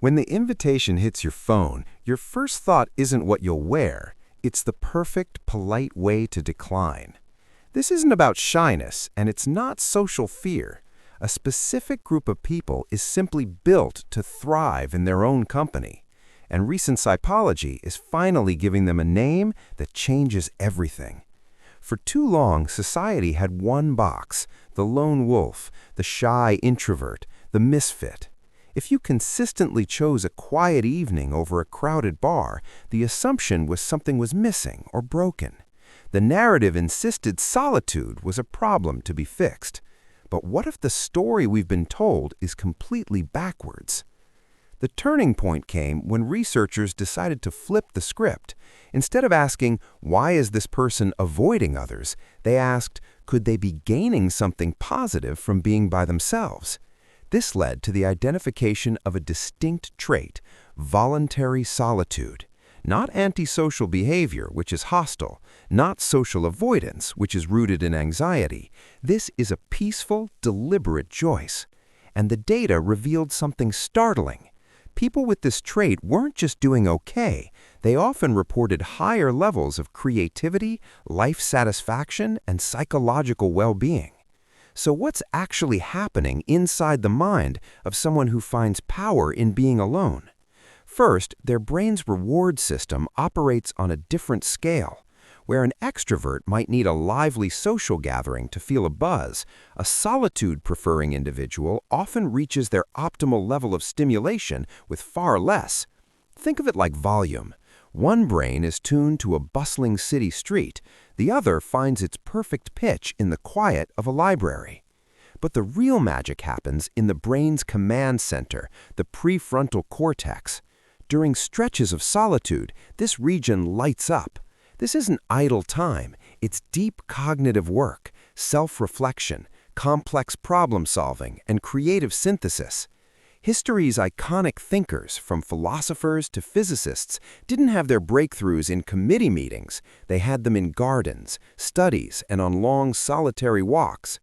When the invitation hits your phone, your first thought isn't what you'll wear. It's the perfect, polite way to decline. This isn't about shyness, and it's not social fear. A specific group of people is simply built to thrive in their own company. And recent psychology is finally giving them a name that changes everything. For too long, society had one box: the lone wolf, the shy introvert, the misfit. If you consistently chose a quiet evening over a crowded bar, the assumption was something was missing or broken. The narrative insisted solitude was a problem to be fixed. But what if the story we've been told is completely backwards? The turning point came when researchers decided to flip the script. Instead of asking, why is this person avoiding others, they asked, could they be gaining something positive from being by themselves? This led to the identification of a distinct trait: voluntary solitude. Not antisocial behavior, which is hostile, not social avoidance, which is rooted in anxiety. This is a peaceful, deliberate choice. And the data revealed something startling. People with this trait weren't just doing okay. They often reported higher levels of creativity, life satisfaction, and psychological well-being. So what's actually happening inside the mind of someone who finds power in being alone? First, their brain's reward system operates on a different scale. Where an extrovert might need a lively social gathering to feel a buzz, a solitude-preferring individual often reaches their optimal level of stimulation with far less. Think of it like volume. One brain is tuned to a bustling city street. The other finds its perfect pitch in the quiet of a library. But the real magic happens in the brain's command center, the prefrontal cortex. During stretches of solitude, this region lights up. This isn't idle time. It's deep cognitive work, self-reflection, complex problem-solving, and creative synthesis. History's iconic thinkers, from philosophers to physicists, didn't have their breakthroughs in committee meetings. They had them in gardens, studies, and on long solitary walks.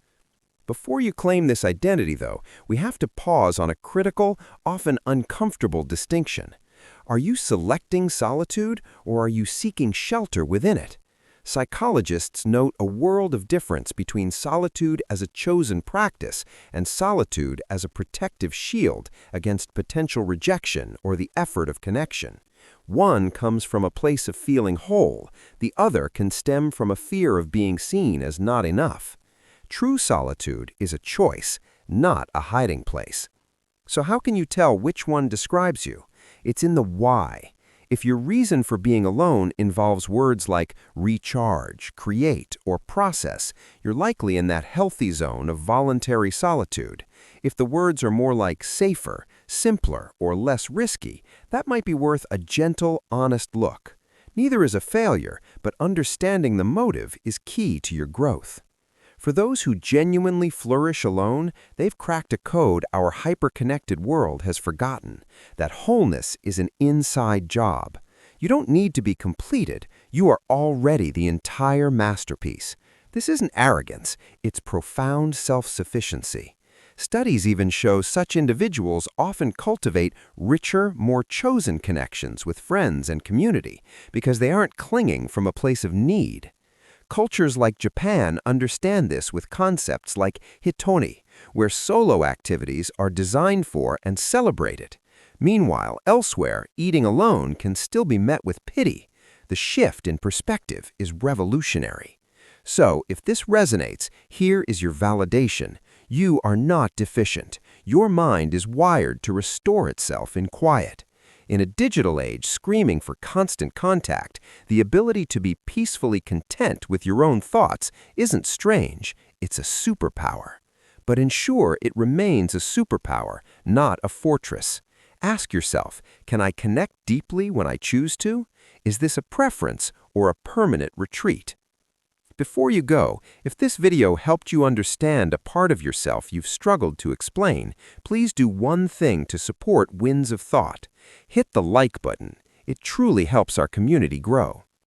Before you claim this identity, though, we have to pause on a critical, often uncomfortable distinction. Are you selecting solitude, or are you seeking shelter within it? Psychologists note a world of difference between solitude as a chosen practice and solitude as a protective shield against potential rejection or the effort of connection. One comes from a place of feeling whole. The other can stem from a fear of being seen as not enough. True solitude is a choice, not a hiding place. So how can you tell which one describes you? It's in the why. If your reason for being alone involves words like recharge, create, or process, you're likely in that healthy zone of voluntary solitude. If the words are more like safer, simpler, or less risky, that might be worth a gentle, honest look. Neither is a failure, but understanding the motive is key to your growth. For those who genuinely flourish alone, they've cracked a code our hyper-connected world has forgotten: that wholeness is an inside job. You don't need to be completed. You are already the entire masterpiece. This isn't arrogance. It's profound self-sufficiency. Studies even show such individuals often cultivate richer, more chosen connections with friends and community because they aren't clinging from a place of need. Cultures like Japan understand this with concepts like hitori, where solo activities are designed for and celebrated. Meanwhile, elsewhere, eating alone can still be met with pity. The shift in perspective is revolutionary. So, if this resonates, here is your validation. You are not deficient. Your mind is wired to restore itself in quiet. In a digital age screaming for constant contact, the ability to be peacefully content with your own thoughts isn't strange, it's a superpower. But ensure it remains a superpower, not a fortress. Ask yourself, can I connect deeply when I choose to? Is this a preference or a permanent retreat? Before you go, if this video helped you understand a part of yourself you've struggled to explain, please do one thing to support Winds of Thought. Hit the like button. It truly helps our community grow.